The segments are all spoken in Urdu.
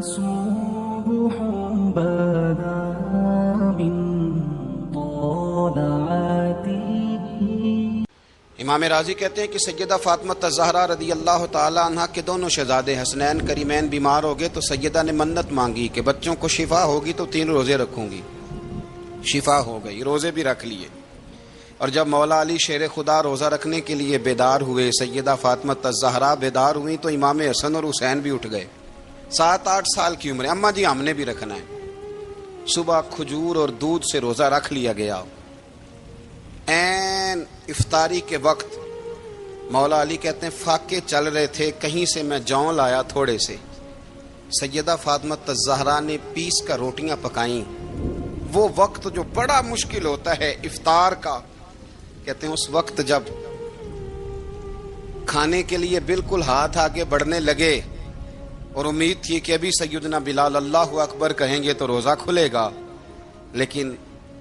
صبح بدا من طلعته. امام راضی کہتے ہیں کہ سیدہ فاطمہ الزہرا رضی اللہ تعالی عنہ کے دونوں شہزادے حسنین کریمین بیمار ہو گئے تو سیدہ نے منت مانگی کہ بچوں کو شفا ہوگی تو 3 روزے رکھوں گی. شفا ہو گئی، روزے بھی رکھ لیے. اور جب مولا علی شیر خدا روزہ رکھنے کے لیے بیدار ہوئے، سیدہ فاطمہ الزہرا بیدار ہوئی تو امام حسن اور حسین بھی اٹھ گئے. 7-8 سال کی عمر. اماں جی ہم نے بھی رکھنا ہے. صبح کھجور اور دودھ سے روزہ رکھ لیا گیا. این افطاری کے وقت مولا علی کہتے ہیں فاقے چل رہے تھے، کہیں سے میں جوں لایا تھوڑے سے. سیدہ فاطمہ الزہرا نے پیس کر روٹیاں پکائیں. وہ وقت جو بڑا مشکل ہوتا ہے افطار کا، کہتے ہیں اس وقت جب کھانے کے لیے بالکل ہاتھ آگے بڑھنے لگے اور امید تھی کہ ابھی سیدنا بلال اللہ اکبر کہیں گے تو روزہ کھلے گا، لیکن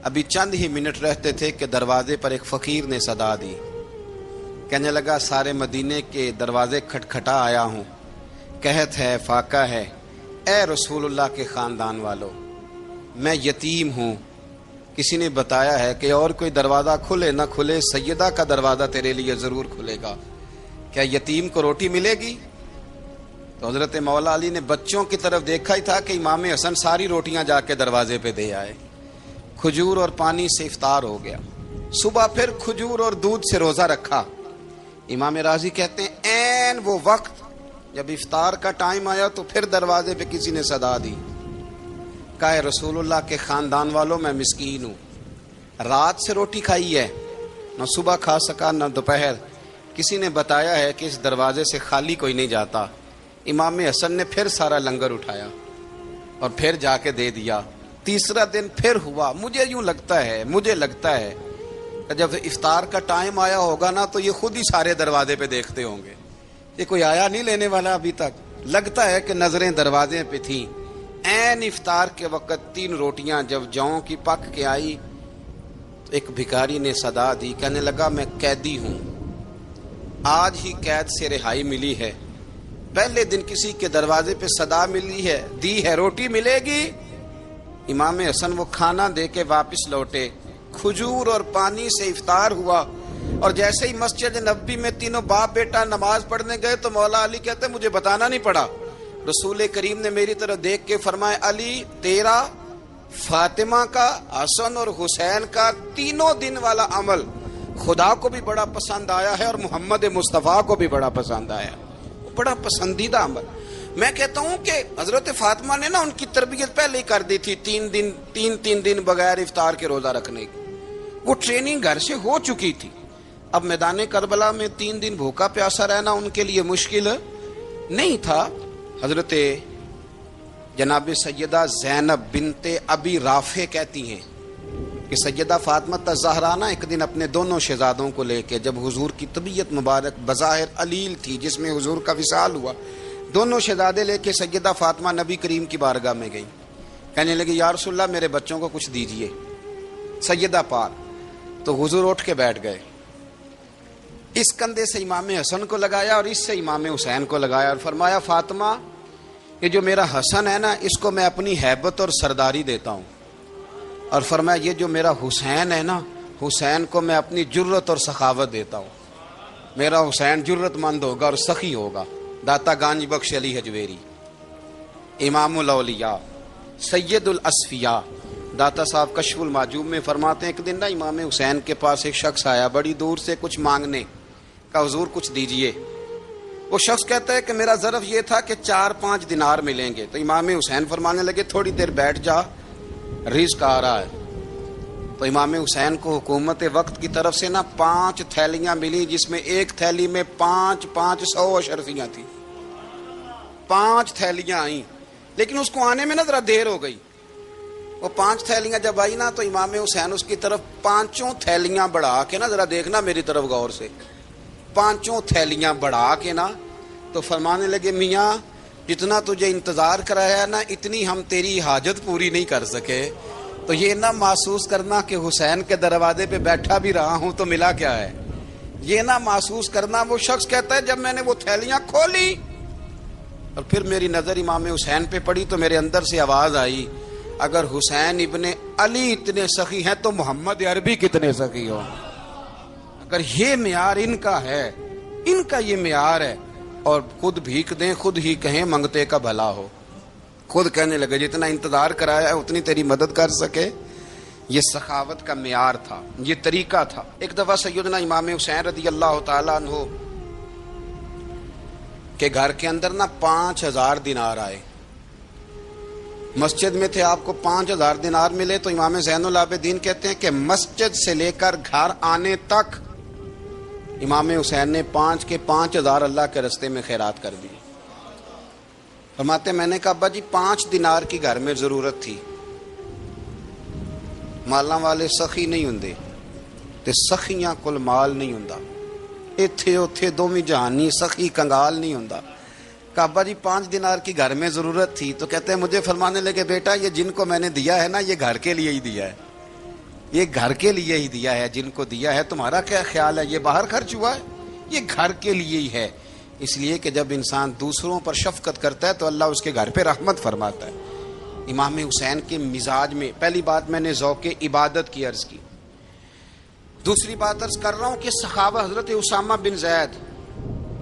ابھی چند ہی منٹ رہتے تھے کہ دروازے پر ایک فقیر نے صدا دی. کہنے لگا سارے مدینے کے دروازے کھٹکھٹا آیا ہوں، قحط ہے، فاقہ ہے. اے رسول اللہ کے خاندان والو، میں یتیم ہوں. کسی نے بتایا ہے کہ اور کوئی دروازہ کھلے نہ کھلے سیدہ کا دروازہ تیرے لیے ضرور کھلے گا. کیا یتیم کو روٹی ملے گی؟ تو حضرت مولا علی نے بچوں کی طرف دیکھا ہی تھا کہ امام حسن ساری روٹیاں جا کے دروازے پہ دے آئے. کھجور اور پانی سے افطار ہو گیا. صبح پھر کھجور اور دودھ سے روزہ رکھا. امام راضی کہتے ہیں این وہ وقت جب افطار کا ٹائم آیا تو پھر دروازے پہ کسی نے صدا دی. کہا رسول اللہ کے خاندان والوں میں مسکین ہوں، رات سے روٹی کھائی ہے، نہ صبح کھا سکا نہ دوپہر. کسی نے بتایا ہے کہ اس دروازے سے خالی کوئی نہیں جاتا. امام حسن نے پھر سارا لنگر اٹھایا اور پھر جا کے دے دیا. تیسرا دن پھر ہوا. مجھے لگتا ہے کہ جب افطار کا ٹائم آیا ہوگا نا تو یہ خود ہی سارے دروازے پہ دیکھتے ہوں گے، یہ کوئی آیا نہیں لینے والا ابھی تک. لگتا ہے کہ نظریں دروازے پہ تھیں. این افطار کے وقت 3 روٹیاں جب جوں کی پک کے آئی تو ایک بھکاری نے صدا دی. کہنے لگا میں قیدی ہوں، آج ہی قید سے رہائی ملی ہے. پہلے دن کسی کے دروازے پہ صدا ملی ہے، دی ہے روٹی ملے گی. امام حسن وہ کھانا دے کے واپس لوٹے. کھجور اور پانی سے افطار ہوا اور جیسے ہی مسجد نبوی میں تینوں باپ بیٹا نماز پڑھنے گئے تو مولا علی کہتے ہیں مجھے بتانا نہیں پڑا. رسول کریم نے میری طرف دیکھ کے فرمایا علی تیرا، فاطمہ کا، حسن اور حسین کا 3 دن والا عمل خدا کو بھی بڑا پسند آیا ہے اور محمد مصطفیٰ کو بھی بڑا پسند آیا، بڑا پسندیدہ عمل. میں کہتا ہوں کہ حضرت فاطمہ نے نا ان کی تربیت پہلے ہی کر دی تھی 3 دن بغیر افطار کے روزہ رکھنے کی. وہ ٹریننگ گھر سے ہو چکی تھی. اب میدان کربلا میں 3 دن بھوکا پیاسا رہنا ان کے لیے مشکل نہیں تھا. حضرت جناب سیدہ زینب بنت ابی رافع کہتی ہیں کہ سیدہ فاطمہ الزہرا نا ایک دن اپنے دونوں شہزادوں کو لے کے، جب حضور کی طبیعت مبارک بظاہر علیل تھی جس میں حضور کا وصال ہوا، دونوں شہزادے لے کے سیدہ فاطمہ نبی کریم کی بارگاہ میں گئی. کہنے لگی یا رسول اللہ میرے بچوں کو کچھ دیجئے. سیدہ پاک تو حضور اٹھ کے بیٹھ گئے. اس کندھے سے امام حسن کو لگایا اور اس سے امام حسین کو لگایا اور فرمایا فاطمہ یہ جو میرا حسن ہے نا اس کو میں اپنی ہیبت اور سرداری دیتا ہوں، اور فرمایا یہ جو میرا حسین ہے نا حسین کو میں اپنی جرت اور سخاوت دیتا ہوں. میرا حسین جرت مند ہوگا اور سخی ہوگا. داتا گانج بخش علی حجویری، امام الاولیاء، سید الاسفیاء، داتا صاحب کشف المعجوب میں فرماتے ہیں ایک دن نا امام حسین کے پاس ایک شخص آیا بڑی دور سے کچھ مانگنے کا، حضور کچھ دیجئے. وہ شخص کہتا ہے کہ میرا ظرف یہ تھا کہ 4-5 دینار ملیں گے. تو امام حسین فرمانے لگے تھوڑی دیر بیٹھ جا، رزق آ رہا ہے. تو امام حسین کو حکومت وقت کی طرف سے نا 5 تھیلیاں ملی جس میں ایک تھیلی میں 500 اشرفیاں تھیں. 5 تھیلیاں آئیں لیکن اس کو آنے میں نا ذرا دیر ہو گئی. وہ 5 تھیلیاں جب آئی نا تو امام حسین اس کی طرف 5 تھیلیاں بڑھا کے نا ذرا دیکھنا میری طرف غور سے، 5 تھیلیاں بڑھا کے نا تو فرمانے لگے میاں جتنا تجھے انتظار کرایا نا اتنی ہم تیری حاجت پوری نہیں کر سکے. تو یہ نہ محسوس کرنا کہ حسین کے دروازے پہ بیٹھا بھی رہا ہوں تو ملا کیا ہے، یہ نہ محسوس کرنا. وہ شخص کہتا ہے جب میں نے وہ تھیلیاں کھولی اور پھر میری نظر امام حسین پہ پڑی تو میرے اندر سے آواز آئی، اگر حسین ابن علی اتنے سخی ہیں تو محمد عربی کتنے سخی ہو۔ اگر یہ معیار ان کا ہے، ان کا یہ معیار ہے، اور خود بھیک دیں، خود ہی کہیں منگتے کا بھلا ہو، خود کہنے لگے جتنا انتظار کرایا ہے اتنی تیری مدد کر سکے۔ یہ سخاوت کا معیار تھا، یہ طریقہ تھا۔ ایک دفعہ سیدنا امام حسین رضی اللہ تعالیٰ عنہ کے گھر کے اندر 5000 دینار آئے۔ مسجد میں تھے، آپ کو 5000 دینار ملے تو امام زین العابدین کہتے ہیں کہ مسجد سے لے کر گھر آنے تک امام حسین نے 5 کے 5000 اللہ کے رستے میں خیرات کر دی۔ فرماتے میں نے کہا ابا جی 5 دینار کی گھر میں ضرورت تھی، مالاں والے سخی نہیں ہوندے تے سخیاں کل مال نہیں ہوندا، ایتھے اوتھے دوویں جہانی سخی کنگال نہیں ہوندا۔ کہا ابا جی 5 دینار کی گھر میں ضرورت تھی، تو کہتے ہیں مجھے فرمانے لگے بیٹا یہ جن کو میں نے دیا ہے نا یہ گھر کے لیے ہی دیا ہے، یہ گھر کے لیے ہی دیا ہے، جن کو دیا ہے تمہارا کیا خیال ہے یہ باہر خرچ ہوا ہے، یہ گھر کے لیے ہی ہے۔ اس لیے کہ جب انسان دوسروں پر شفقت کرتا ہے تو اللہ اس کے گھر پہ رحمت فرماتا ہے۔ امام حسین کے مزاج میں پہلی بات میں نے ذوق عبادت کی عرض کی، دوسری بات عرض کر رہا ہوں کہ صحابہ حضرت اسامہ بن زید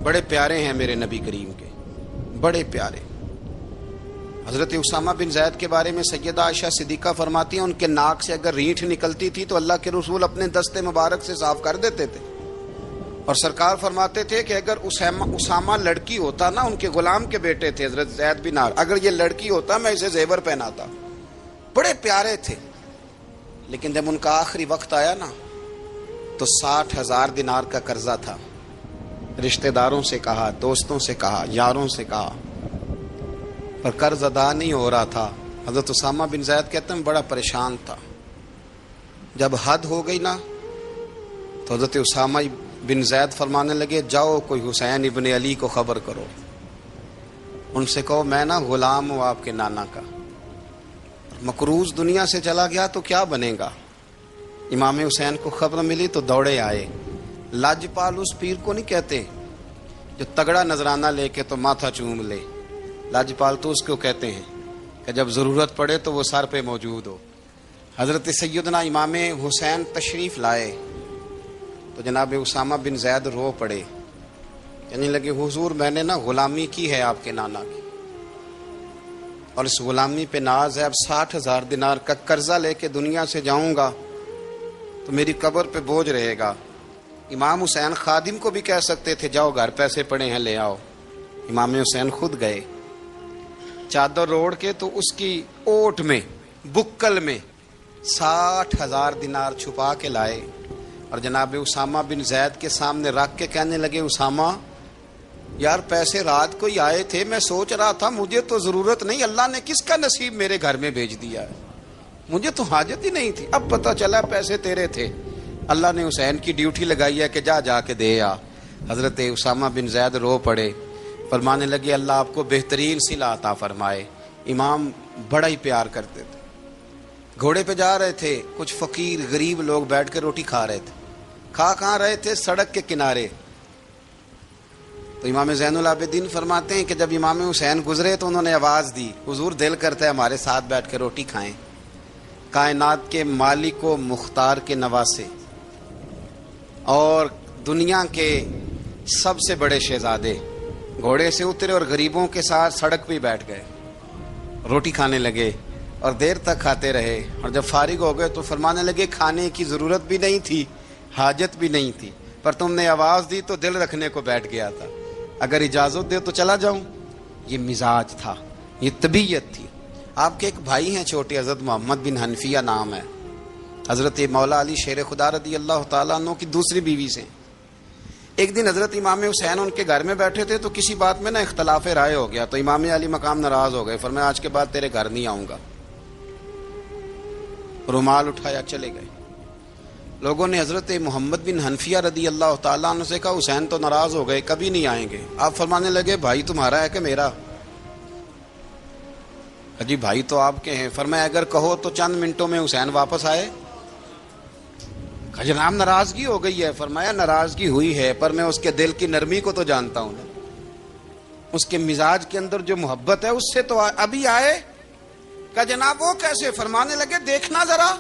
بڑے پیارے ہیں میرے نبی کریم کے، بڑے پیارے۔ حضرت اسامہ بن زید کے بارے میں سیدہ عائشہ صدیقہ فرماتی ہیں ان کے ناک سے اگر رینٹھ نکلتی تھی تو اللہ کے رسول اپنے دستے مبارک سے صاف کر دیتے تھے، اور سرکار فرماتے تھے کہ اگر اسامہ لڑکی ہوتا نا، ان کے غلام کے بیٹے تھے حضرت زید بن عار، اگر یہ لڑکی ہوتا میں اسے زیور پہناتا۔ بڑے پیارے تھے، لیکن جب ان کا آخری وقت آیا نا تو 60,000 دینار کا قرضہ تھا۔ رشتہ داروں سے کہا، دوستوں سے کہا، یاروں سے کہا، پر قرض ادا نہیں ہو رہا تھا۔ حضرت اسامہ بن زید کہتے ہیں بڑا پریشان تھا۔ جب حد ہو گئی نا تو حضرت اسامہ بن زید فرمانے لگے جاؤ کوئی حسین ابن علی کو خبر کرو، ان سے کہو میں نا غلام ہوں آپ کے نانا کا، مقروض دنیا سے چلا گیا تو کیا بنے گا۔ امام حسین کو خبر ملی تو دوڑے آئے۔ لاجپال اس پیر کو نہیں کہتے جو تگڑا نذرانہ لے کے تو ماتھا چوم لے، لاجپال تو اس کو کہتے ہیں کہ جب ضرورت پڑے تو وہ سر پہ موجود ہو۔ حضرت سیدنا امام حسین تشریف لائے تو جناب اسامہ بن زید رو پڑے، کہنے لگے حضور میں نے نا غلامی کی ہے آپ کے نانا کی، اور اس غلامی پہ ناز ہے، اب 60,000 دینار کا قرضہ لے کے دنیا سے جاؤں گا تو میری قبر پہ بوجھ رہے گا۔ امام حسین خادم کو بھی کہہ سکتے تھے جاؤ گھر پیسے پڑے ہیں لے آؤ، امام حسین خود گئے، چادر اوڑھ کے تو اس کی اوٹ میں بکل میں 60,000 دینار چھپا کے لائے، اور جناب اسامہ بن زید کے سامنے رکھ کے کہنے لگے اسامہ یار پیسے رات کو ہی آئے تھے، میں سوچ رہا تھا مجھے تو ضرورت نہیں، اللہ نے کس کا نصیب میرے گھر میں بھیج دیا ہے، مجھے تو حاجت ہی نہیں تھی، اب پتہ چلا پیسے تیرے تھے، اللہ نے حسین کی ڈیوٹی لگائی ہے کہ جا کے دے آ۔ حضرت اسامہ بن زید رو پڑے، فرمانے لگے اللہ آپ کو بہترین صلہ عطا فرمائے۔ امام بڑا ہی پیار کرتے تھے، گھوڑے پہ جا رہے تھے، کچھ فقیر غریب لوگ بیٹھ کے روٹی کھا رہے تھے، کہاں رہے تھے سڑک کے کنارے، تو امام زین العابدین فرماتے ہیں کہ جب امام حسین گزرے تو انہوں نے آواز دی حضور دل کرتا ہے ہمارے ساتھ بیٹھ کے روٹی کھائیں۔ کائنات کے مالک و مختار کے نواسے اور دنیا کے سب سے بڑے شہزادے گھوڑے سے اترے اور غریبوں کے ساتھ سڑک پہ بیٹھ گئے، روٹی کھانے لگے اور دیر تک کھاتے رہے، اور جب فارغ ہو گئے تو فرمانے لگے کھانے کی ضرورت بھی نہیں تھی، حاجت بھی نہیں تھی، پر تم نے آواز دی تو دل رکھنے کو بیٹھ گیا تھا، اگر اجازت دے تو چلا جاؤں۔ یہ مزاج تھا، یہ طبیعت تھی۔ آپ کے ایک بھائی ہیں چھوٹے، حضرت محمد بن حنفیہ نام ہے، حضرت مولا علی شیر خدا رضی اللہ تعالیٰ عنہ کی دوسری بیوی سے۔ ایک دن حضرت امام حسین ان کے گھر میں بیٹھے تھے تو کسی بات میں نا اختلاف رائے ہو گیا، تو امام علی مقام ناراض ہو گئے، فرمایا آج کے بعد تیرے گھر نہیں آؤں گا، رومال اٹھایا چلے گئے۔ لوگوں نے حضرت محمد بن حنفیہ رضی اللہ تعالیٰ عنہ سے کہا حسین تو ناراض ہو گئے، کبھی نہیں آئیں گے۔ آپ فرمانے لگے بھائی تمہارا ہے کہ میرا؟ جی بھائی تو آپ کے ہیں۔ فرمایا اگر کہو تو چند منٹوں میں حسین واپس آئے۔ جناب ناراضگی ہو گئی ہے۔ فرمایا ناراضگی ہوئی ہے پر میں اس کے دل کی نرمی کو تو جانتا ہوں نا، اس کے مزاج کے اندر جو محبت ہے اس سے تو ابھی آئے. کہا جناب وہ کیسے؟ فرمانے لگے دیکھنا ذرا.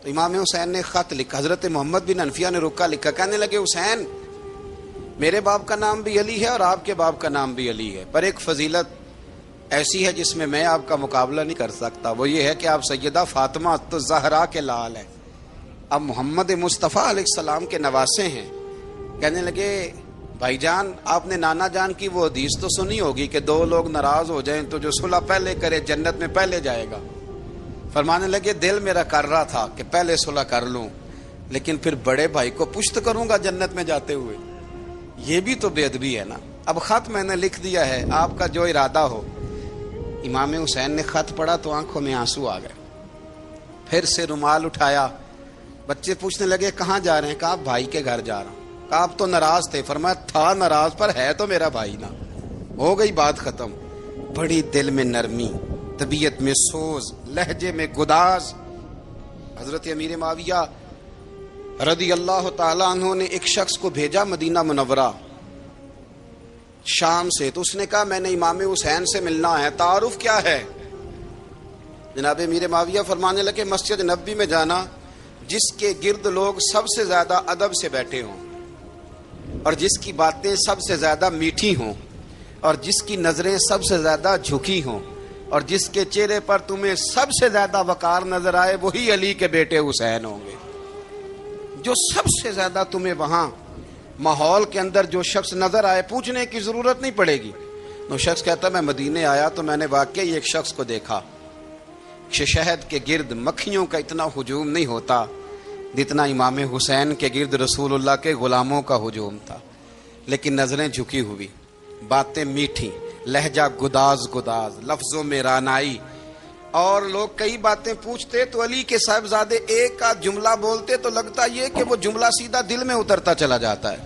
تو امام حسین نے خط لکھا. حضرت محمد بن حنفیہ نے رکا لکھا. کہنے لگے حسین میرے باپ کا نام بھی علی ہے اور آپ کے باپ کا نام بھی علی ہے، پر ایک فضیلت ایسی ہے جس میں میں آپ کا مقابلہ نہیں کر سکتا، وہ یہ ہے کہ آپ سیدہ فاطمہ الزہرا کے لال ہیں، اب محمد مصطفیٰ علیہ السلام کے نواسے ہیں. کہنے لگے بھائی جان آپ نے نانا جان کی وہ حدیث تو سنی ہوگی کہ دو لوگ ناراض ہو جائیں تو جو صلح پہلے کرے جنت میں پہلے جائے گا. فرمانے لگے دل میرا کر رہا تھا کہ پہلے صلح کر لوں، لیکن پھر بڑے بھائی کو پشت کروں گا جنت میں جاتے ہوئے، یہ بھی تو بے ادبی ہے نا. اب خط میں نے لکھ دیا ہے، آپ کا جو ارادہ ہو. امام حسین نے خط پڑھا تو آنکھوں میں آنسو آ گئے. پھر سے رومال اٹھایا. بچے پوچھنے لگے کہاں جا رہے ہیں؟ کہا بھائی کے گھر جا رہا ہوں. کہا آپ تو ناراض تھے. فرمایا تھا ناراض پر ہے تو میرا بھائی نا. ہو گئی بات ختم. بڑی دل میں نرمی، طبیعت میں سوز، لہجے میں گداز. حضرت امیر معاویہ رضی اللہ تعالیٰ عنہ نے ایک شخص کو بھیجا مدینہ منورہ شام سے. تو اس نے کہا میں نے امام حسین سے ملنا ہے، تعارف کیا ہے؟ جناب امیر معاویہ فرمانے لگے مسجد نبوی میں جانا جس کے گرد لوگ سب سے زیادہ ادب سے بیٹھے ہوں اور جس کی باتیں سب سے زیادہ میٹھی ہوں اور جس کی نظریں سب سے زیادہ جھکی ہوں اور جس کے چہرے پر تمہیں سب سے زیادہ وقار نظر آئے وہی علی کے بیٹے حسین ہوں گے. جو سب سے زیادہ تمہیں وہاں ماحول کے اندر جو شخص نظر آئے پوچھنے کی ضرورت نہیں پڑے گی. وہ شخص کہتا میں مدینے آیا تو میں نے واقعی ایک شخص کو دیکھا، شہد کے گرد مکھیوں کا اتنا ہجوم نہیں ہوتا جتنا امام حسین کے گرد رسول اللہ کے غلاموں کا ہجوم تھا، لیکن نظریں جھکی ہوئی، باتیں میٹھی، لہجہ گداز گداز، لفظوں میں رانائی. اور لوگ کئی باتیں پوچھتے تو علی کے صاحبزادے ایک کا جملہ بولتے تو لگتا یہ کہ وہ جملہ سیدھا دل میں اترتا چلا جاتا ہے.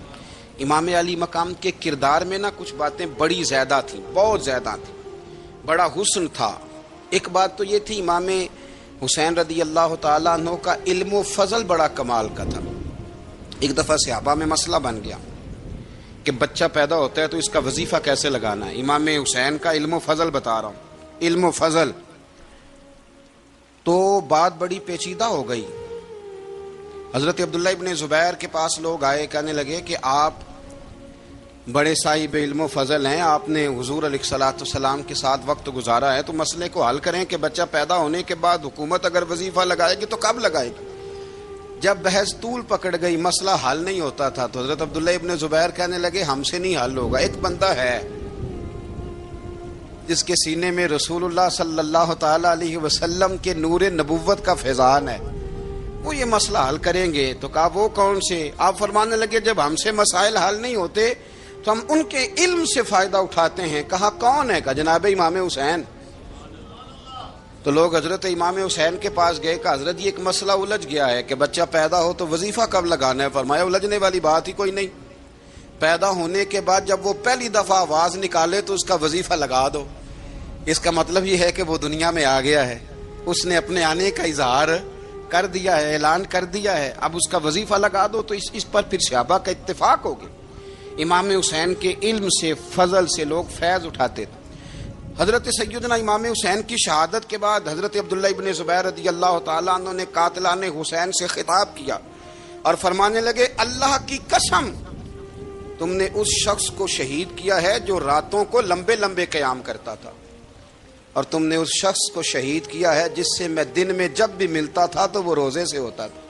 امام علی مقام کے کردار میں نا کچھ باتیں بڑی زیادہ تھیں، بہت زیادہ تھیں، بڑا حسن تھا. ایک بات تو یہ تھی امام حسین رضی اللہ تعالیٰ عنہ کا علم و فضل بڑا کمال کا تھا. ایک دفعہ صحابہ میں مسئلہ بن گیا کہ بچہ پیدا ہوتا ہے تو اس کا وظیفہ کیسے لگانا ہے. امام حسین کا علم و فضل بتا رہا ہوں، علم و فضل. تو بات بڑی پیچیدہ ہو گئی. حضرت عبداللہ ابن زبیر کے پاس لوگ آئے، کہنے لگے کہ آپ بڑے صاحب علم و فضل ہیں، آپ نے حضور علیہ الصلوۃ والسلام کے ساتھ وقت گزارا ہے، تو مسئلے کو حل کریں کہ بچہ پیدا ہونے کے بعد حکومت اگر وظیفہ لگائے گی تو کب لگائے گی. جب بحث طول پکڑ گئی، مسئلہ حل نہیں ہوتا تھا، تو حضرت عبداللہ ابن زبیر کہنے لگے ہم سے نہیں حل ہوگا. ایک بندہ ہے جس کے سینے میں رسول اللہ صلی اللہ تعالی علیہ وسلم کے نور نبوت کا فیضان ہے، وہ یہ مسئلہ حل کریں گے. تو کہا وہ کون سے؟ آپ فرمانے لگے جب ہم سے مسائل حل نہیں ہوتے تو ہم ان کے علم سے فائدہ اٹھاتے ہیں. کہا کون ہے؟ کہا جناب امام حسین. تو لوگ حضرت امام حسین کے پاس گئے کہ حضرت یہ ایک مسئلہ الجھ گیا ہے کہ بچہ پیدا ہو تو وظیفہ کب لگانا ہے. فرمایا الجھنے والی بات ہی کوئی نہیں، پیدا ہونے کے بعد جب وہ پہلی دفعہ آواز نکالے تو اس کا وظیفہ لگا دو. اس کا مطلب یہ ہے کہ وہ دنیا میں آ گیا ہے، اس نے اپنے آنے کا اظہار کر دیا ہے، اعلان کر دیا ہے، اب اس کا وظیفہ لگا دو. تو اس پر پھر صحابہ کا اتفاق ہو گیا. امام حسین کے علم سے، فضل سے لوگ فیض اٹھاتے تھے. حضرت سیدنا امام حسین کی شہادت کے بعد حضرت عبداللہ ابن زبیر رضی اللہ تعالیٰ عنہ نے قاتلان حسین سے خطاب کیا اور فرمانے لگے اللہ کی قسم تم نے اس شخص کو شہید کیا ہے جو راتوں کو لمبے لمبے قیام کرتا تھا، اور تم نے اس شخص کو شہید کیا ہے جس سے میں دن میں جب بھی ملتا تھا تو وہ روزے سے ہوتا تھا.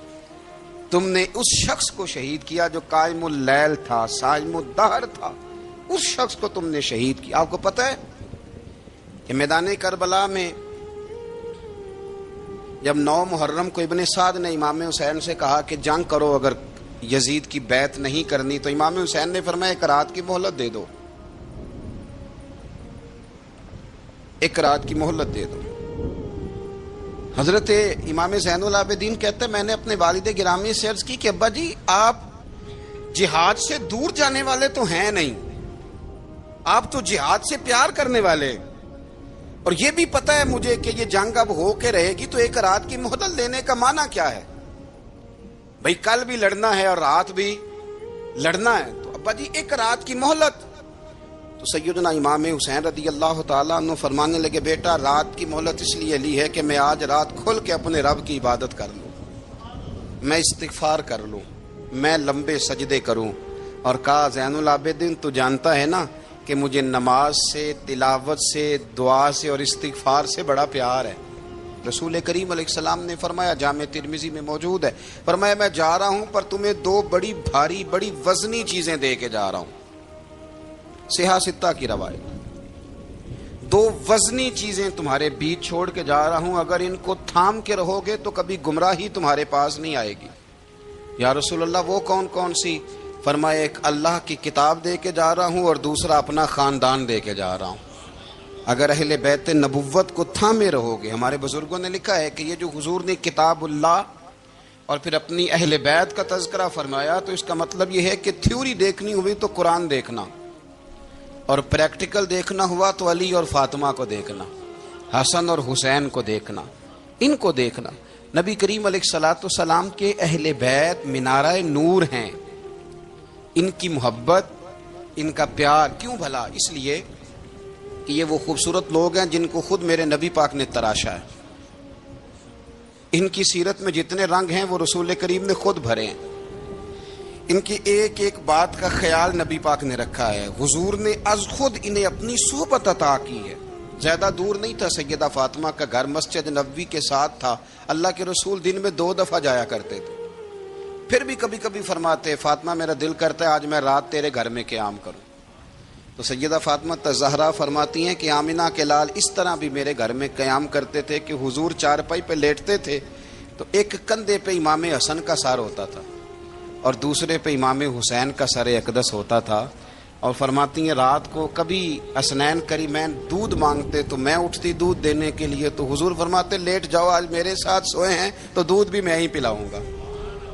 تم نے اس شخص کو شہید کیا جو قائم اللیل تھا، صائم الدہر تھا، اس شخص کو تم نے شہید کیا. آپ کو پتہ ہے کہ میدان کربلا میں جب 9 محرم کو ابن سعد نے امام حسین سے کہا کہ جنگ کرو، اگر یزید کی بیعت نہیں کرنی، تو امام حسین نے فرمایا ایک رات کی مہلت دے دو، ایک رات کی مہلت دے دو. حضرت امام زین العابدین کہتے ہیں میں نے اپنے والد گرامی سے عرض کی کہ ابا جی آپ جہاد سے دور جانے والے تو ہیں نہیں، آپ تو جہاد سے پیار کرنے والے، اور یہ بھی پتہ ہے مجھے کہ یہ جنگ اب ہو کے رہے گی، تو ایک رات کی مہلت لینے کا معنی کیا ہے؟ بھئی کل بھی لڑنا ہے اور رات بھی لڑنا ہے، تو ابا جی ایک رات کی مہلت. تو سیدنا امام حسین رضی اللہ تعالیٰ عنہ فرمانے لگے بیٹا رات کی مہلت اس لیے لی ہے کہ میں آج رات کھل کے اپنے رب کی عبادت کر لوں، میں استغفار کر لوں، میں لمبے سجدے کروں۔ اور کہا زین العابدین تو جانتا ہے نا کہ مجھے نماز سے، تلاوت سے، دعا سے اور استغفار سے بڑا پیار ہے۔ رسول کریم علیہ السلام نے فرمایا، جامع ترمذی میں موجود ہے، فرمایا میں جا رہا ہوں پر تمہیں دو بڑی بھاری بڑی وزنی چیزیں دے کے جا رہا ہوں۔ صحیح ستہ کی روایت، دو وزنی چیزیں تمہارے بیچ چھوڑ کے جا رہا ہوں، اگر ان کو تھام کے رہو گے تو کبھی گمراہی تمہارے پاس نہیں آئے گی۔ یا رسول اللہ وہ کون کون سی؟ فرمایا ایک اللہ کی کتاب دے کے جا رہا ہوں اور دوسرا اپنا خاندان دے کے جا رہا ہوں۔ اگر اہل بیت نبوت کو تھامے رہو گے، ہمارے بزرگوں نے لکھا ہے کہ یہ جو حضور نے کتاب اللہ اور پھر اپنی اہل بیت کا تذکرہ فرمایا تو اس کا مطلب یہ ہے کہ تھیوری دیکھنی ہوئی تو قرآن دیکھنا، اور پریکٹیکل دیکھنا ہوا تو علی اور فاطمہ کو دیکھنا، حسن اور حسین کو دیکھنا، ان کو دیکھنا۔ نبی کریم علیہ الصلوۃ والسلام کے اہل بیت مینارہ نور ہیں، ان کی محبت، ان کا پیار کیوں بھلا؟ اس لیے کہ یہ وہ خوبصورت لوگ ہیں جن کو خود میرے نبی پاک نے تراشا ہے۔ ان کی سیرت میں جتنے رنگ ہیں وہ رسول کریم نے خود بھرے ہیں۔ ان کی ایک ایک بات کا خیال نبی پاک نے رکھا ہے۔ حضور نے از خود انہیں اپنی صحبت عطا کی ہے۔ زیادہ دور نہیں تھا سیدہ فاطمہ کا گھر، مسجد نبوی کے ساتھ تھا۔ اللہ کے رسول دن میں 2 دفعہ جایا کرتے تھے، پھر بھی کبھی کبھی فرماتے فاطمہ میرا دل کرتا ہے آج میں رات تیرے گھر میں قیام کروں۔ تو سیدہ فاطمہ الزہرا فرماتی ہیں کہ آمنہ کے لال اس طرح بھی میرے گھر میں قیام کرتے تھے کہ حضور چارپائی پہ لیٹتے تھے تو ایک کندھے پہ امام حسن کا سر ہوتا تھا اور دوسرے پہ امام حسین کا سر اقدس ہوتا تھا۔ اور فرماتی ہیں رات کو کبھی حسنین کریمین دودھ مانگتے تو میں اٹھتی دودھ دینے کے لیے، تو حضور فرماتے لیٹ جاؤ آج میرے ساتھ سوئے ہیں تو دودھ بھی میں ہی پلاؤں گا۔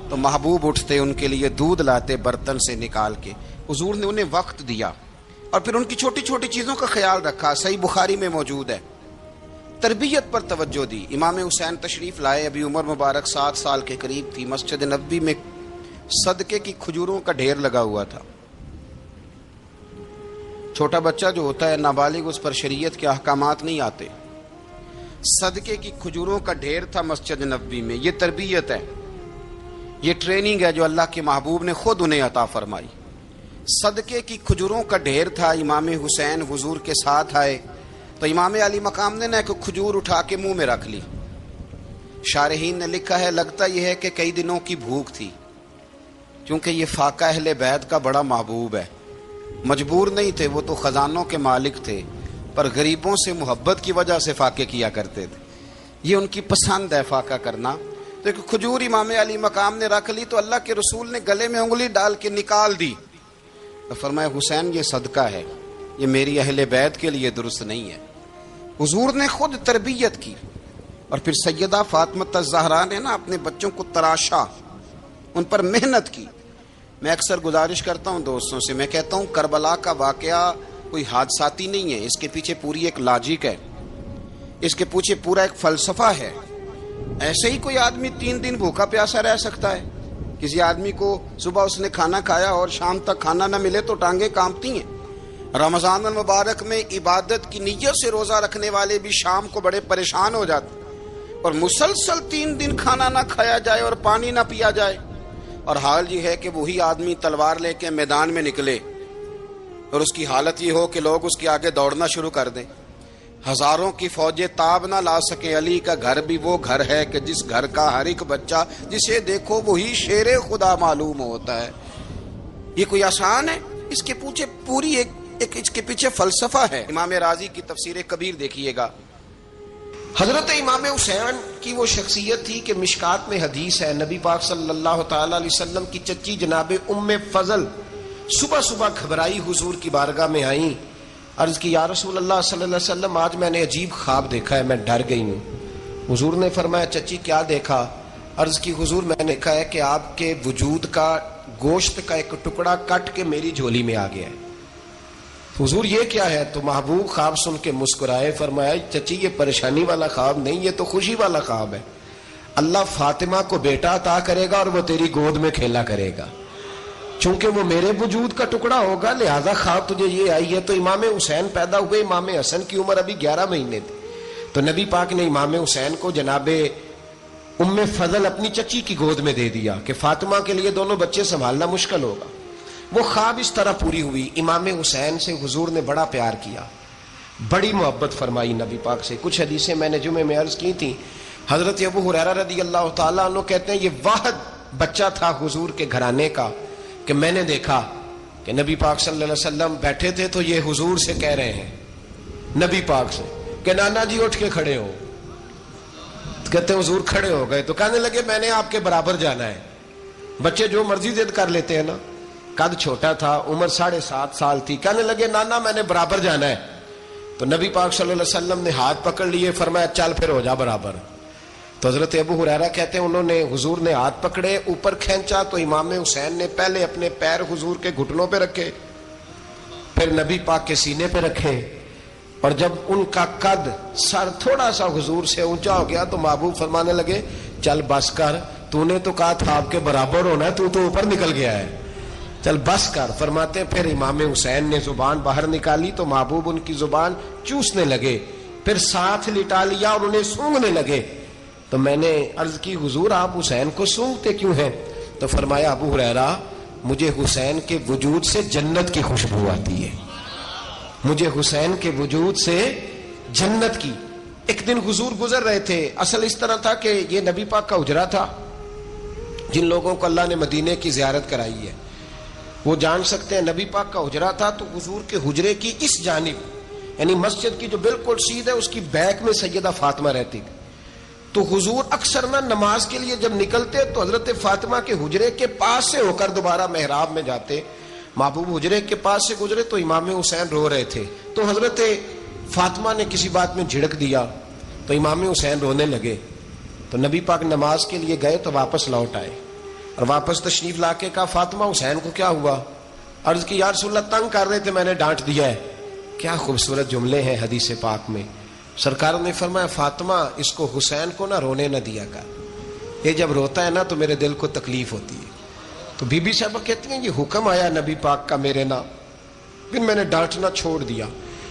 تو محبوب اٹھتے ان کے لیے دودھ لاتے برتن سے نکال کے۔ حضور نے انہیں وقت دیا اور پھر ان کی چھوٹی چھوٹی چیزوں کا خیال رکھا۔ صحیح بخاری میں موجود ہے، تربیت پر توجہ دی۔ امام حسین تشریف لائے، ابھی عمر مبارک 7 سال کے قریب تھی۔ مسجد نبوی میں صدقے کی کھجوروں کا ڈھیر لگا ہوا تھا۔ چھوٹا بچہ جو ہوتا ہے نابالغ، اس پر شریعت کے احکامات نہیں آتے۔ صدقے کی کھجوروں کا ڈھیر تھا مسجد نبوی میں۔ یہ تربیت ہے، یہ ٹریننگ ہے جو اللہ کے محبوب نے خود انہیں عطا فرمائی۔ صدقے کی کھجوروں کا ڈھیر تھا۔ امام حسین حضور کے ساتھ آئے تو امام علی مقام نے ایک کھجور اٹھا کے منہ میں رکھ لی۔ شارحین نے لکھا ہے لگتا یہ ہے کہ کئی دنوں کی بھوک تھی، کیونکہ یہ فاقہ اہل بیت کا بڑا محبوب ہے۔ مجبور نہیں تھے، وہ تو خزانوں کے مالک تھے، پر غریبوں سے محبت کی وجہ سے فاقے کیا کرتے تھے۔ یہ ان کی پسند ہے فاقہ کرنا۔ تو ایک کھجور امام علی مقام نے رکھ لی تو اللہ کے رسول نے گلے میں انگلی ڈال کے نکال دی تو فرمایا حسین یہ صدقہ ہے، یہ میری اہل بیت کے لیے درست نہیں ہے۔ حضور نے خود تربیت کی۔ اور پھر سیدہ فاطمہ الزہرا نے اپنے بچوں کو تراشا، ان پر محنت کی۔ میں اکثر گزارش کرتا ہوں دوستوں سے، میں کہتا ہوں کربلا کا واقعہ کوئی حادثاتی نہیں ہے، اس کے پیچھے پوری ایک لاجک ہے، اس کے پیچھے پورا ایک فلسفہ ہے۔ ایسے ہی کوئی آدمی 3 دن بھوکا پیاسا رہ سکتا ہے؟ کسی آدمی کو صبح اس نے کھانا کھایا اور شام تک کھانا نہ ملے تو ٹانگیں کانپتی ہیں۔ رمضان المبارک میں عبادت کی نیت سے روزہ رکھنے والے بھی شام کو بڑے پریشان ہو جاتے، اور مسلسل 3 دن کھانا نہ کھایا جائے اور پانی نہ پیا جائے، اور حال یہ ہے کہ وہی آدمی تلوار لے کے میدان میں نکلے اور اس کی حالت یہ ہو کہ لوگ اس کے آگے دوڑنا شروع کر دیں، ہزاروں کی فوجیں تاب نہ لا سکیں۔ علی کا گھر بھی وہ گھر ہے کہ جس گھر کا ہر ایک بچہ جسے دیکھو وہی شیر خدا معلوم ہوتا ہے۔ یہ کوئی آسان ہے؟ اس کے پیچھے پوری ایک اس کے پیچھے فلسفہ ہے۔ امام راضی کی تفسیر کبیر دیکھیے گا، حضرت امام حسین کی وہ شخصیت تھی کہ مشکات میں حدیث ہے، نبی پاک صلی اللہ تعالی علیہ وسلم کی چچی جناب ام فضل صبح صبح گھبرائی حضور کی بارگاہ میں آئیں، عرض کی یا رسول اللہ صلی اللہ علیہ وسلم آج میں نے عجیب خواب دیکھا ہے، میں ڈر گئی ہوں۔ حضور نے فرمایا چچی کیا دیکھا؟ عرض کی حضور میں نے دیکھا ہے کہ آپ کے وجود کا گوشت کا ایک ٹکڑا کٹ کے میری جھولی میں آ گیا ہے۔ حضور یہ کیا ہے؟ تو محبوب خواب سن کے مسکرائے، فرمایا چچی یہ پریشانی والا خواب نہیں، یہ تو خوشی والا خواب ہے۔ اللہ فاطمہ کو بیٹا عطا کرے گا اور وہ تیری گود میں کھیلا کرے گا۔ چونکہ وہ میرے وجود کا ٹکڑا ہوگا لہذا خواب تجھے یہ آئی ہے. تو امام حسین پیدا ہوئے, امام حسن کی عمر ابھی 11 مہینے تھی. تو نبی پاک نے امام حسین کو جناب ام فضل اپنی چچی کی گود میں دے دیا کہ فاطمہ کے لیے دونوں بچے سنبھالنا مشکل ہوگا. وہ خواب اس طرح پوری ہوئی. امام حسین سے حضور نے بڑا پیار کیا, بڑی محبت فرمائی نبی پاک سے. کچھ حدیثیں میں نے جمعے میں عرض کی تھیں. حضرت ابو ہریرہ رضی اللہ تعالیٰ عنہ کہتے ہیں یہ واحد بچہ تھا حضور کے گھرانے کا کہ میں نے دیکھا کہ نبی پاک صلی اللہ علیہ وسلم بیٹھے تھے تو یہ حضور سے کہہ رہے ہیں, نبی پاک سے, کہ نانا جی اٹھ کے کھڑے ہو. کہتے ہیں حضور کھڑے ہو گئے تو کہنے لگے میں نے آپ کے برابر جانا ہے. بچے جو مرضی ضد کر لیتے ہیں نا. قد چھوٹا تھا, عمر 7.5 سال تھی. کہنے لگے نانا میں نے برابر جانا ہے. تو نبی پاک صلی اللہ علیہ وسلم نے ہاتھ پکڑ لیے, فرمایا چل پھر ہو جا برابر. تو حضرت ابو ہریرہ کہتے ہیں انہوں نے حضور نے ہاتھ پکڑے, اوپر کھینچا تو امام حسین نے پہلے اپنے پیر حضور کے گھٹنوں پہ رکھے, پھر نبی پاک کے سینے پہ رکھے, اور جب ان کا قد سر تھوڑا سا حضور سے اونچا ہو گیا تو محبوب فرمانے لگے چل بس کر, تو نے تو کہا تھا آپ کے برابر ہونا ہے, تو اوپر نکل گیا ہے, چل بس کر. فرماتے پھر امام حسین نے زبان باہر نکالی تو محبوب ان کی زبان چوسنے لگے, پھر ساتھ لٹا لیا اور انہیں سونگھنے لگے. تو میں نے عرض کی حضور آپ حسین کو سونگتے کیوں ہیں؟ تو فرمایا ابو ہریرہ مجھے حسین کے وجود سے جنت کی خوشبو آتی ہے, مجھے حسین کے وجود سے جنت کی. ایک دن حضور گزر رہے تھے. اصل اس طرح تھا کہ یہ نبی پاک کا حجرہ تھا. جن لوگوں کو اللہ نے مدینے کی زیارت کرائی ہے وہ جان سکتے ہیں نبی پاک کا حجرہ تھا. تو حضور کے حجرے کی اس جانب یعنی مسجد کی جو بالکل سیدھ ہے اس کی بیک میں سیدہ فاطمہ رہتی تھی. تو حضور اکثر نہ نماز کے لیے جب نکلتے تو حضرت فاطمہ کے حجرے کے پاس سے ہو کر دوبارہ محراب میں جاتے. محبوب حجرے کے پاس سے گزرے تو امام حسین رو رہے تھے. تو حضرت فاطمہ نے کسی بات میں جھڑک دیا تو امام حسین رونے لگے. تو نبی پاک نماز کے لیے گئے تو واپس لوٹ آئے, اور واپس تشریف لا کے کہا فاطمہ حسین کو کیا ہوا؟ عرض کی یا رسول اللہ تنگ کر رہے تھے میں نے ڈانٹ دیا ہے. کیا خوبصورت جملے ہیں حدیث پاک میں. سرکار نے فرمایا فاطمہ اس کو حسین کو نہ رونے نہ دیا کر, یہ جب روتا ہے نا تو میرے دل کو تکلیف ہوتی ہے. تو بی بی صاحبہ کہتی ہیں یہ حکم آیا نبی پاک کا میرے نا, پھر میں نے ڈانٹنا چھوڑ دیا.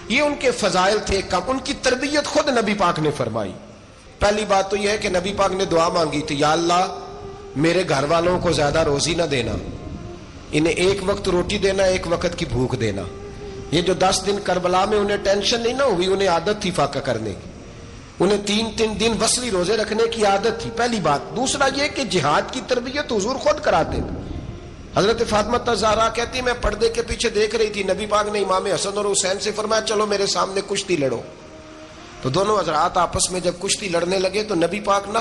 یہ ان کے فضائل تھے کم, ان کی تربیت خود نبی پاک نے فرمائی. پہلی بات تو یہ ہے کہ نبی پاک نے دعا مانگی تھی یا اللہ میرے گھر والوں کو زیادہ روزی نہ دینا, انہیں ایک وقت روٹی دینا, ایک وقت کی بھوک دینا. یہ جو 10 دن کربلا میں انہیں ٹینشن نہیں نہ ہوئی, انہیں عادت تھی فاقہ کرنے کی, انہیں 3 دن وصلی روزے رکھنے کی عادت تھی. پہلی بات. دوسرا یہ کہ جہاد کی تربیت حضور خود کراتے تھے. حضرت فاطمہ زہرا کہتی میں پردے کے پیچھے دیکھ رہی تھی, نبی پاک نے امام حسن اور حسین سے فرمایا چلو میرے سامنے کشتی لڑو. تو دونوں حضرات آپس میں جب کشتی لڑنے لگے تو نبی پاک نا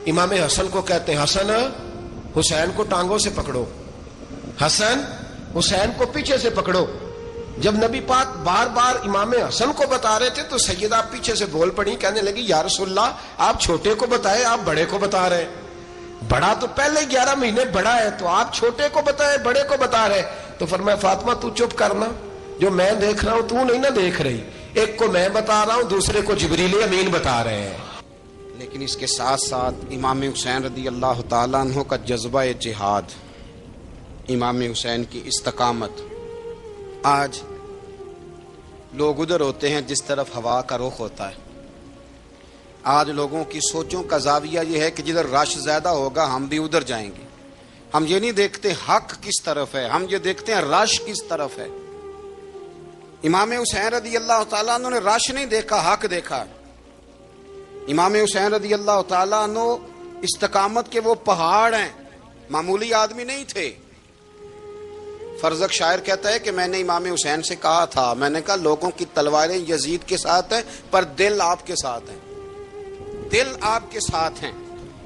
امام حسن کو کہتے ہیں حسن حسین کو ٹانگوں سے پکڑو, حسن حسین کو پیچھے سے پکڑو. جب نبی پاک بار بار امام حسن کو بتا رہے تھے تو سیدہ پیچھے سے بول پڑی, کہنے لگی یا رسول اللہ آپ چھوٹے کو بتائے آپ بڑے کو بتا رہے ہیں. بڑا تو پہلے 11 مہینے بڑا ہے تو آپ چھوٹے کو بتائے بڑے کو بتا رہے. تو فرمایا فاطمہ تو چپ کرنا, جو میں دیکھ رہا ہوں تو نہیں نہ دیکھ رہی. ایک کو میں بتا رہا ہوں دوسرے کو جبریل امین بتا رہے ہیں. لیکن اس کے ساتھ ساتھ امام حسین رضی اللہ تعالیٰ عنہ کا جذبہ جہاد, امام حسین کی استقامت. آج لوگ ادھر ہوتے ہیں جس طرف ہوا کا رخ ہوتا ہے. آج لوگوں کی سوچوں کا زاویہ یہ ہے کہ جدھر رش زیادہ ہوگا ہم بھی ادھر جائیں گے. ہم یہ نہیں دیکھتے حق کس طرف ہے, ہم یہ دیکھتے ہیں رش کس طرف ہے. امام حسین رضی اللہ تعالیٰ عنہ نے رش نہیں دیکھا, حق دیکھا. امام حسین رضی اللہ تعالیٰ عنہ استقامت کے وہ پہاڑ ہیں, معمولی آدمی نہیں تھے. فرزق شاعر کہتا ہے کہ میں نے امام حسین سے کہا تھا, میں نے کہا لوگوں کی تلواریں یزید کے ساتھ ہیں پر دل آپ کے ساتھ ہیں, دل آپ کے ساتھ ہیں.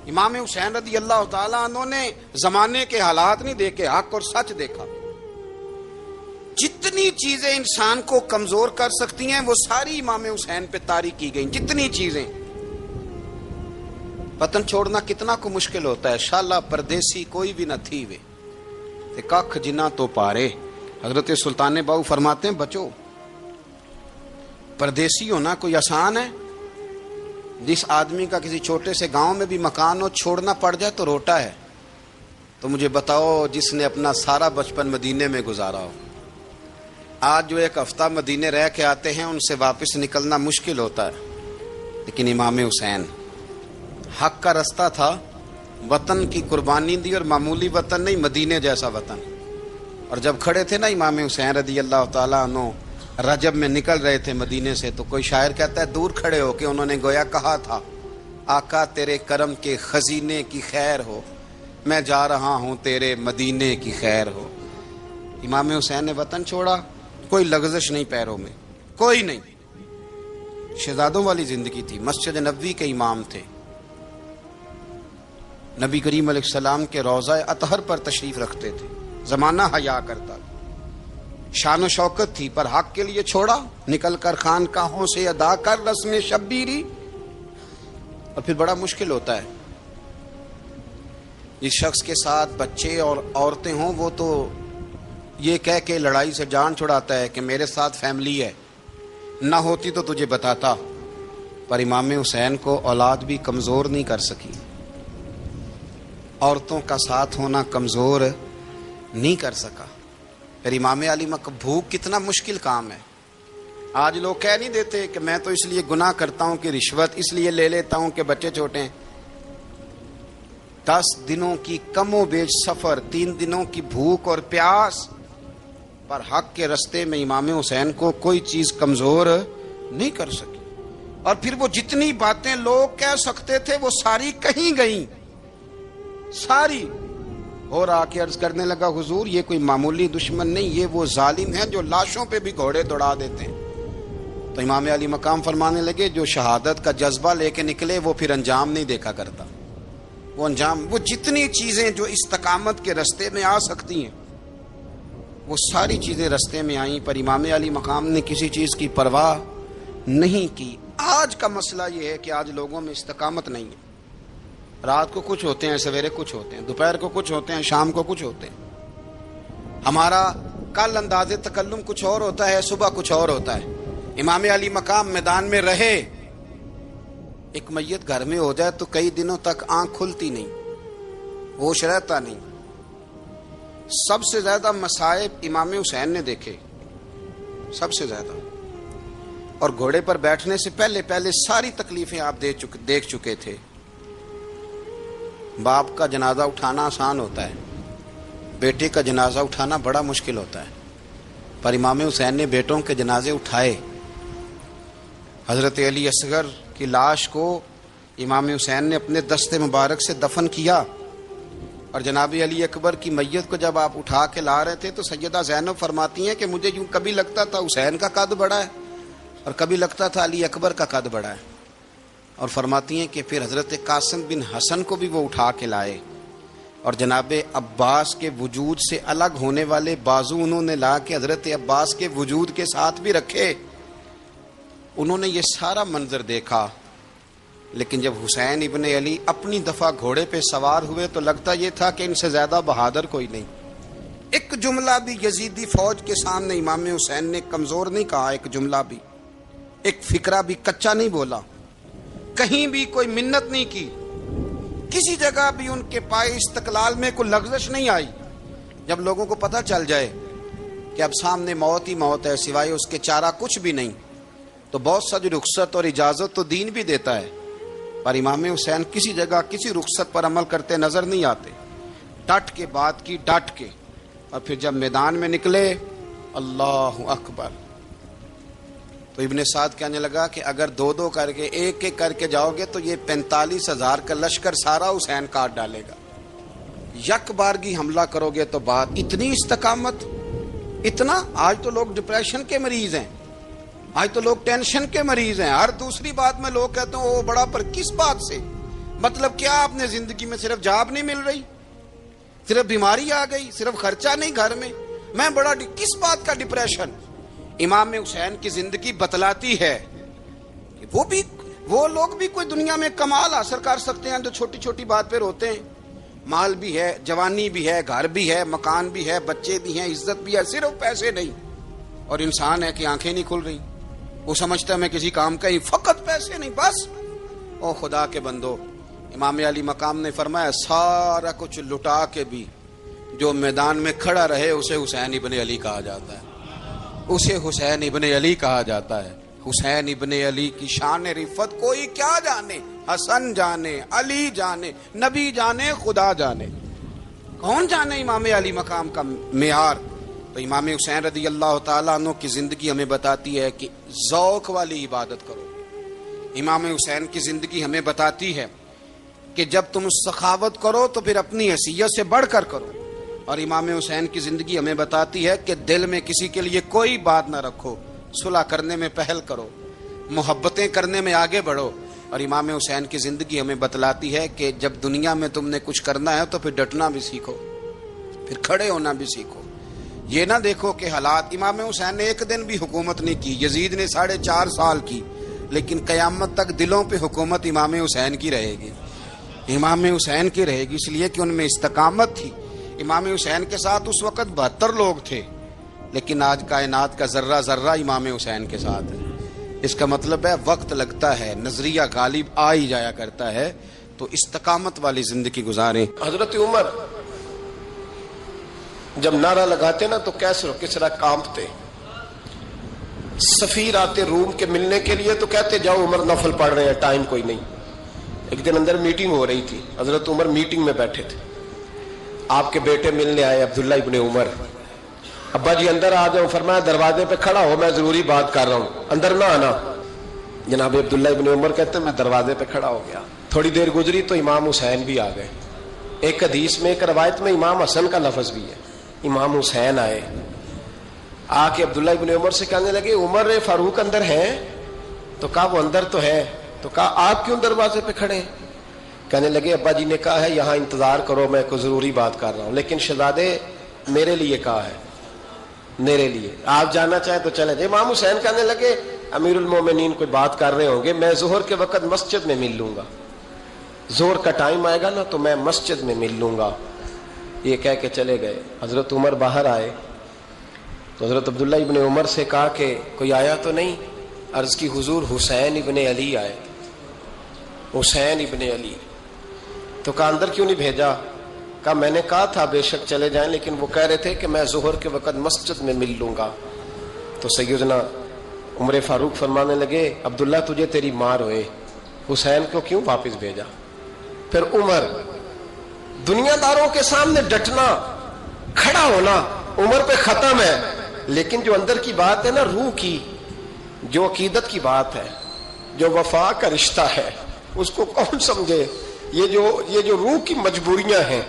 امام حسین رضی اللہ تعالیٰ عنہ نے زمانے کے حالات نہیں دیکھے, حق اور سچ دیکھا. جتنی چیزیں انسان کو کمزور کر سکتی ہیں وہ ساری امام حسین پہ طاری کی گئیں. جتنی چیزیں, وطن چھوڑنا کتنا کو مشکل ہوتا ہے. شالا پردیسی کوئی بھی نہ تھی وے تے ککھ جنہ تو پارے. حضرت سلطان باؤ فرماتے ہیں بچو پردیسی ہونا کوئی آسان ہے؟ جس آدمی کا کسی چھوٹے سے گاؤں میں بھی مکان ہو چھوڑنا پڑ جائے تو روٹا ہے. تو مجھے بتاؤ جس نے اپنا سارا بچپن مدینے میں گزارا ہو، آج جو ایک ہفتہ مدینے رہ کے آتے ہیں ان سے واپس نکلنا مشکل ہوتا ہے، لیکن امام حسین حق کا رستہ تھا، وطن کی قربانی دی، اور معمولی وطن نہیں، مدینے جیسا وطن. اور جب کھڑے تھے نا امام حسین رضی اللہ تعالیٰ عنہ رجب میں نکل رہے تھے مدینے سے، تو کوئی شاعر کہتا ہے دور کھڑے ہو کے انہوں نے گویا کہا تھا، آقا تیرے کرم کے خزینے کی خیر ہو، میں جا رہا ہوں تیرے مدینے کی خیر ہو. امام حسین نے وطن چھوڑا، کوئی لغزش نہیں پیروں میں، کوئی نہیں. شہزادوں والی زندگی تھی، مسجد نبوی کے امام تھے، نبی کریم علیہ السلام کے روضہ اطہر پر تشریف رکھتے تھے، زمانہ حیا کرتا تھا، شان و شوکت تھی، پر حق کے لیے چھوڑا، نکل کر خانقاہوں سے ادا کر رسم شبیری. اور پھر بڑا مشکل ہوتا ہے، جس شخص کے ساتھ بچے اور عورتیں ہوں وہ تو یہ کہہ کے لڑائی سے جان چھڑاتا ہے کہ میرے ساتھ فیملی ہے، نہ ہوتی تو تجھے بتاتا. پر امام حسین کو اولاد بھی کمزور نہیں کر سکی، عورتوں کا ساتھ ہونا کمزور نہیں کر سکا. پھر امام علی بھوک کتنا مشکل کام ہے. آج لوگ کہہ نہیں دیتے کہ میں تو اس لیے گناہ کرتا ہوں کہ رشوت اس لیے لے لیتا ہوں کہ بچے چھوٹے ہیں. 10 دنوں کی کم و بیش سفر، 3 دنوں کی بھوک اور پیاس، پر حق کے رستے میں امام حسین کو کوئی چیز کمزور نہیں کر سکی. اور پھر وہ جتنی باتیں لوگ کہہ سکتے تھے وہ ساری کہیں گئیں، ساری. اور آ کے عرض کرنے لگا حضور یہ کوئی معمولی دشمن نہیں، یہ وہ ظالم ہیں جو لاشوں پہ بھی گھوڑے دوڑا دیتے ہیں. تو امام علی مقام فرمانے لگے جو شہادت کا جذبہ لے کے نکلے وہ پھر انجام نہیں دیکھا کرتا. وہ انجام، وہ جتنی چیزیں جو استقامت کے رستے میں آ سکتی ہیں وہ ساری چیزیں رستے میں آئیں، پر امام علی مقام نے کسی چیز کی پرواہ نہیں کی. آج کا مسئلہ یہ ہے کہ آج لوگوں میں استقامت نہیں ہے. رات کو کچھ ہوتے ہیں، سویرے کچھ ہوتے ہیں، دوپہر کو کچھ ہوتے ہیں، شام کو کچھ ہوتے ہیں. ہمارا کل انداز تکلم کچھ اور ہوتا ہے، صبح کچھ اور ہوتا ہے. امام علی مقام میدان میں رہے، ایک میت گھر میں ہو جائے تو کئی دنوں تک آنکھ کھلتی نہیں، ہوش رہتا نہیں. سب سے زیادہ مصائب امام حسین نے دیکھے، سب سے زیادہ. اور گھوڑے پر بیٹھنے سے پہلے پہلے ساری تکلیفیں آپ دیکھ چکے تھے. باپ کا جنازہ اٹھانا آسان ہوتا ہے، بیٹے کا جنازہ اٹھانا بڑا مشکل ہوتا ہے. پر امام حسین نے بیٹوں کے جنازے اٹھائے. حضرت علی اصغر کی لاش کو امام حسین نے اپنے دست مبارک سے دفن کیا. اور جناب علی اکبر کی میت کو جب آپ اٹھا کے لا رہے تھے تو سیدہ زینب فرماتی ہیں کہ مجھے یوں کبھی لگتا تھا حسین کا قد بڑا ہے اور کبھی لگتا تھا علی اکبر کا قد بڑا ہے. اور فرماتی ہیں کہ پھر حضرت قاسم بن حسن کو بھی وہ اٹھا کے لائے، اور جناب عباس کے وجود سے الگ ہونے والے بازو انہوں نے لا کے حضرت عباس کے وجود کے ساتھ بھی رکھے. انہوں نے یہ سارا منظر دیکھا. لیکن جب حسین ابن علی اپنی دفعہ گھوڑے پہ سوار ہوئے تو لگتا یہ تھا کہ ان سے زیادہ بہادر کوئی نہیں. ایک جملہ بھی یزیدی فوج کے سامنے امام حسین نے کمزور نہیں کہا، ایک جملہ بھی، ایک فکرہ بھی کچا نہیں بولا، کہیں بھی کوئی منت نہیں کی، کسی جگہ بھی ان کے پائے استقلال میں کوئی لغزش نہیں آئی. جب لوگوں کو پتہ چل جائے کہ اب سامنے موت ہی موت ہے، سوائے اس کے چارہ کچھ بھی نہیں، تو بہت سا جو رخصت اور اجازت تو دین بھی دیتا ہے. پر امام حسین کسی جگہ کسی رخصت پر عمل کرتے نظر نہیں آتے. ڈٹ کے بات کی، ڈٹ کے. اور پھر جب میدان میں نکلے، اللہ اکبر، تو ابن سعد کہنے لگا کہ اگر 2 کر کے ایک کر کے جاؤ گے تو یہ 45,000 کا لشکر سارا حسین کاٹ ڈالے گا. یک بارگی حملہ کرو گے تو بات. اتنی استقامت، اتنا. آج تو لوگ ڈپریشن کے مریض ہیں، آج تو لوگ ٹینشن کے مریض ہیں. ہر دوسری بات میں لوگ کہتے ہیں وہ بڑا، پر کس بات سے؟ مطلب کیا آپ نے زندگی میں صرف جاب نہیں مل رہی، صرف بیماری آ گئی، صرف خرچہ نہیں گھر میں بڑا کس بات کا ڈپریشن؟ امام حسین کی زندگی بتلاتی ہے کہ وہ لوگ بھی کوئی دنیا میں کمال حاصل کر سکتے ہیں جو چھوٹی چھوٹی بات پہ روتے ہیں. مال بھی ہے، جوانی بھی ہے، گھر بھی ہے، مکان بھی ہے، بچے بھی ہیں، عزت بھی ہے، صرف پیسے نہیں. اور انسان ہے کہ آنکھیں نہیں کھل رہی، وہ سمجھتا ہے میں کسی کام کا ہی، فقط پیسے نہیں بس. او خدا کے بندو، امام علی مقام نے فرمایا سارا کچھ لٹا کے بھی جو میدان میں کھڑا رہے اسے حسین ابن علی کہا جاتا ہے، اسے حسین ابن علی کہا جاتا ہے۔ حسین ابن علی کی شان رفت کوئی کیا جانے، حسن جانے، علی جانے، نبی جانے، خدا جانے، کون جانے امام علی مقام کا معیار۔ تو امام حسین رضی اللہ تعالیٰ عنہ کی زندگی ہمیں بتاتی ہے کہ ذوق والی عبادت کرو۔ امام حسین کی زندگی ہمیں بتاتی ہے کہ جب تم سخاوت کرو تو پھر اپنی حیثیت سے بڑھ کر کرو، اور امام حسین کی زندگی ہمیں بتاتی ہے کہ دل میں کسی کے لیے کوئی بات نہ رکھو، صلح کرنے میں پہل کرو، محبتیں کرنے میں آگے بڑھو۔ اور امام حسین کی زندگی ہمیں بتلاتی ہے کہ جب دنیا میں تم نے کچھ کرنا ہے تو پھر ڈٹنا بھی سیکھو، پھر کھڑے ہونا بھی سیکھو۔ یہ نہ دیکھو کہ حالات، امام حسین نے ایک دن بھی حکومت نہیں کی، یزید نے 4.5 سال کی، لیکن قیامت تک دلوں پہ حکومت امام حسین کی رہے گی، امام حسین کی رہے گی، اس لیے کہ ان میں استقامت تھی۔ امام حسین کے ساتھ اس وقت 72 لوگ تھے، لیکن آج کائنات کا ذرہ ذرہ امام حسین کے ساتھ ہے۔ اس کا مطلب ہے وقت لگتا ہے، نظریہ غالب آ ہی جایا کرتا ہے، تو استقامت والی زندگی گزاریں۔ حضرت عمر جب نعرہ لگاتے نا تو کس طرح کانپتے۔ سفیر آتے روم کے ملنے کے لیے تو کہتے جاؤ عمر نفل پڑھ رہے ہیں، ٹائم کوئی نہیں۔ ایک دن اندر میٹنگ ہو رہی تھی، حضرت عمر میٹنگ میں بیٹھے تھے، آپ کے بیٹے ملنے آئے عبداللہ ابن عمر۔ ابا جی اندر آ جاؤ، فرمایا دروازے پہ کھڑا ہو، میں ضروری بات کر رہا ہوں، اندر نہ آنا۔ جناب عبداللہ ابن عمر کہتے ہیں میں دروازے پہ کھڑا ہو گیا، تھوڑی دیر گزری تو امام حسین بھی آ گئے۔ ایک حدیث میں، ایک روایت میں امام حسن کا لفظ بھی ہے، امام حسین آئے، آ کے عبداللہ ابن عمر سے کہنے لگے عمر فاروق اندر ہیں؟ تو کہا وہ اندر تو ہے۔ تو کہا آپ کیوں دروازے پہ کھڑے ہیں؟ کہنے لگے ابا جی نے کہا ہے یہاں انتظار کرو، میں کوئی ضروری بات کر رہا ہوں، لیکن شہزادے میرے لیے کہا ہے، میرے لیے آپ جانا چاہیں تو چلے جائیں۔ امام حسین کہنے لگے امیر المومنین کوئی بات کر رہے ہوں گے، میں ظہر کے وقت مسجد میں مل لوں گا، ظہر کا ٹائم آئے گا نا تو میں مسجد میں مل لوں گا۔ یہ کہہ کے چلے گئے۔ حضرت عمر باہر آئے تو حضرت عبداللہ ابن عمر سے کہا کہ کوئی آیا تو نہیں؟ عرض کی حضور حسین ابن علی آئے، حسین ابن علی۔ تو کہا اندر کیوں نہیں بھیجا؟ کہا میں نے کہا تھا بے شک چلے جائیں، لیکن وہ کہہ رہے تھے کہ میں ظہر کے وقت مسجد میں مل لوں گا۔ تو سیدنا عمر فاروق فرمانے لگے عبداللہ تجھے تیری مار ہوئے، حسین کو کیوں واپس بھیجا؟ پھر عمر، دنیا داروں کے سامنے ڈٹنا، کھڑا ہونا عمر پہ ختم ہے، لیکن جو اندر کی بات ہے نا، روح کی، جو عقیدت کی بات ہے، جو وفا کا رشتہ ہے، اس کو کون سمجھے؟ یہ جو روح کی مجبوریاں ہیں،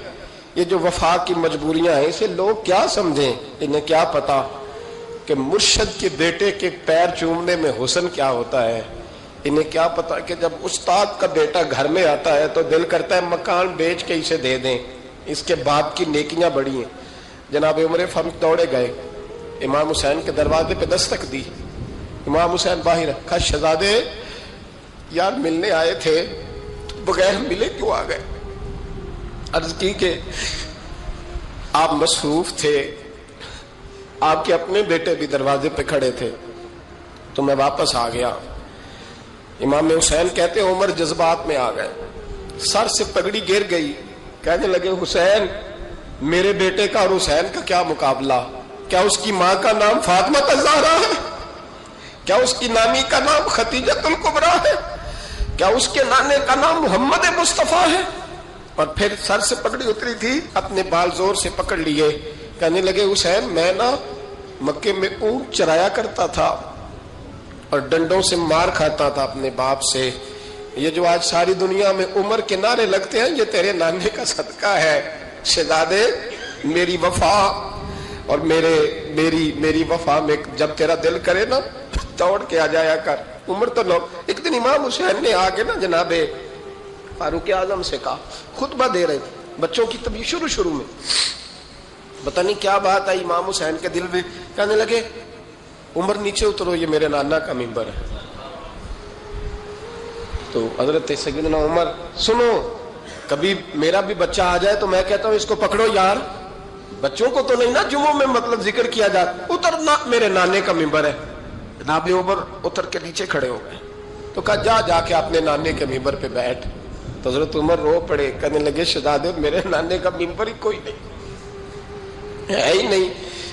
یہ جو وفا کی مجبوریاں ہیں، اسے لوگ کیا سمجھیں؟ انہیں کیا پتا کہ مرشد کے بیٹے کے پیر چومنے میں حسن کیا ہوتا ہے؟ انہیں کیا پتا کہ جب استاد کا بیٹا گھر میں آتا ہے تو دل کرتا ہے مکان بیچ کے اسے دے دیں، اس کے باپ کی نیکیاں بڑی ہیں۔ جناب عمر فاروق دوڑے گئے، امام حسین کے دروازے پہ دستک دی۔ امام حسین باہر، کہا شہزادے یار ملنے آئے تھے، بغیر ملے کیوں آ گئے؟ عرض کی کہ آپ مصروف تھے، آپ کے اپنے بیٹے بھی دروازے پہ کھڑے تھے، تو میں واپس آ گیا۔ امام حسین کہتے عمر جذبات میں آ گئے، سر سے پگڑی گر گئی، کہنے لگے حسین میرے بیٹے کا اور حسین کا کیا مقابلہ؟ کیا اس کی ماں کا نام فاطمہ الزہرا ہے؟ کیا اس کی نانی کا نام خدیجہ الکبریٰ ہے؟ کیا اس کے نانے کا نام محمد مصطفیٰ ہے؟ اور پھر سر سے پگڑی اتری تھی، اپنے بال زور سے پکڑ لیے، کہنے لگے حسین میں نا مکے میں اونٹ چرایا کرتا تھا اور ڈنڈوں سے مار کھاتا تھا اپنے باپ سے، یہ جو آج ساری دنیا میں عمر کے نعرے لگتے ہیں یہ تیرے نانے کا صدقہ ہے۔ شہزادے میری وفا اور میری وفا میں جب تیرا دل کرے نا دوڑ کے آ جایا کر۔ عمر تو لوگ، ایک دن امام حسین نے آگے نا جناب فاروق اعظم سے کہا، خطبہ دے رہے تھے بچوں کی طبیعت شروع میں، پتہ نہیں کیا بات آئی امام حسین کے دل میں، کہنے لگے عمر نیچے اترو، یہ میرے نانا کا ممبر ہے۔ تو حضرت سیدنا عمر، سنو کبھی میرا بھی بچہ آ جائے تو میں کہتا ہوں اس کو پکڑو یار، بچوں کو تو نہیں نا جمعوں میں مطلب ذکر کیا جاتا، اترنا میرے نانے کا ممبر ہے۔ جناب عمر اتر کے نیچے کھڑے ہو گئے، تو کہا جا کے اپنے نانے کے ممبر پہ بیٹھ۔ تو حضرت عمر رو پڑے، کہنے لگے شہزادے میرے نانے کا ممبر ہی کوئی نہیں ہے ہی نہیں،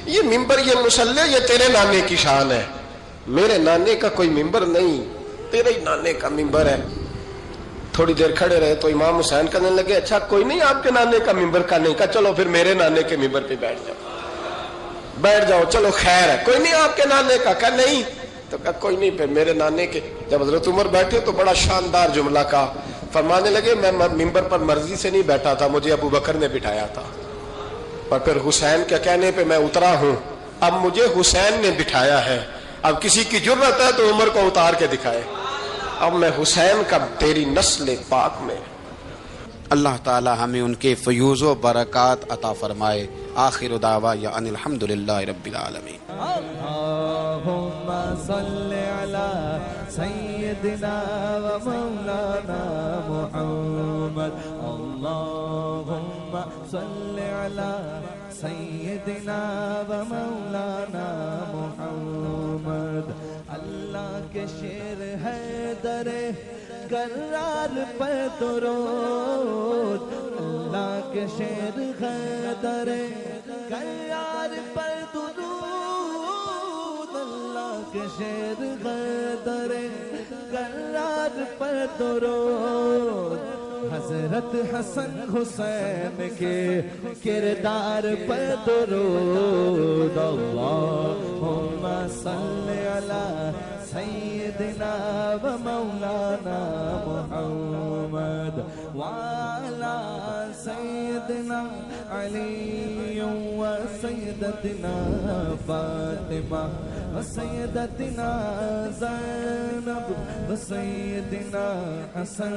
یہ ممبر یہ مصلی یہ تیرے نانے کی شان ہے، میرے نانے کا کوئی ممبر نہیں، تیرے ہی نانے کا ممبر ہے۔ تھوڑی دیر کھڑے رہے تو امام حسین کہنے لگے اچھا کوئی نہیں آپ کے نانے کا ممبر کا نہیں، کہا چلو پھر میرے نانے کے ممبر پہ بیٹھ جاؤ چلو خیر ہے، کوئی نہیں آپ کے نانے کا، کہا نہیں، تو کہا کوئی نہیں پھر میرے نانے کے۔ جب حضرت عمر بیٹھے تو بڑا شاندار جملہ کہا، فرمانے لگے میں ممبر پر مرضی سے نہیں بیٹھا تھا، مجھے ابو بکر نے بٹھایا تھا، اور پھر حسین کے کہنے پہ میں اترا ہوں، اب مجھے حسین نے بٹھایا ہے، اب کسی کی جرت ہے تو عمر کو اتار کے دکھائے، اب میں حسین کا تیری نسل پاک میں۔ اللہ تعالی ہمیں ان کے فیوز و برکات عطا فرمائے۔ آخر دعوانا ان الحمدللہ رب العالمین۔ اللہم صلی علی سیدنا و مولانا محمد، اللہم صلی علی سیدنا و مولانا محمد۔ اللہ کے شیر ہے در کرار پر درود، اللہ کے شیر ہے در کرار پر درود، اللہ کے شیر ہے در کرار پر درود۔ حضرت حسن حسین کے کردار پر درود، اللہم صلی علی سیدنا و مولانا محمد وعلی سیدنا علی و سیدتنا فاطمہ و سیدتنا زینب و سیدنا حسن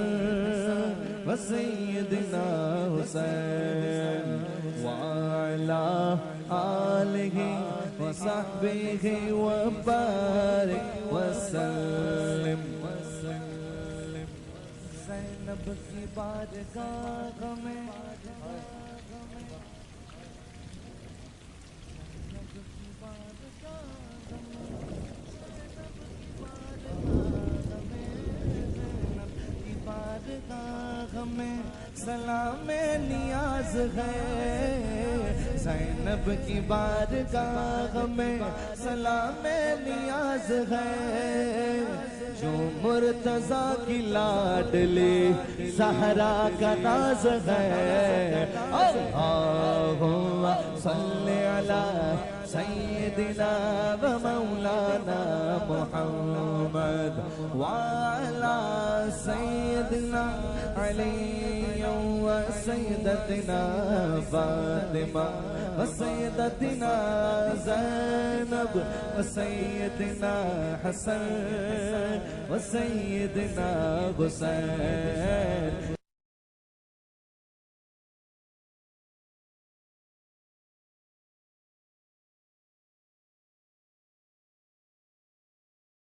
و سیدنا حسین وعلی آلہ وصحبہ وبارک وسلم۔ زینب کی بارگاہ میں سلام نیاز ہے، زینب کی بارگاہ میں سلام نیاز ہے، جو مرتضیٰ کی لاڈلی زہرا کا ناز ہے۔ اللہم صلی علی سیدنا و مولانا محمد وعلی سیدنا علی و سیدتنا فاطمہ و سیدتنا زینب و سیدنا حسن و سیدنا حسین۔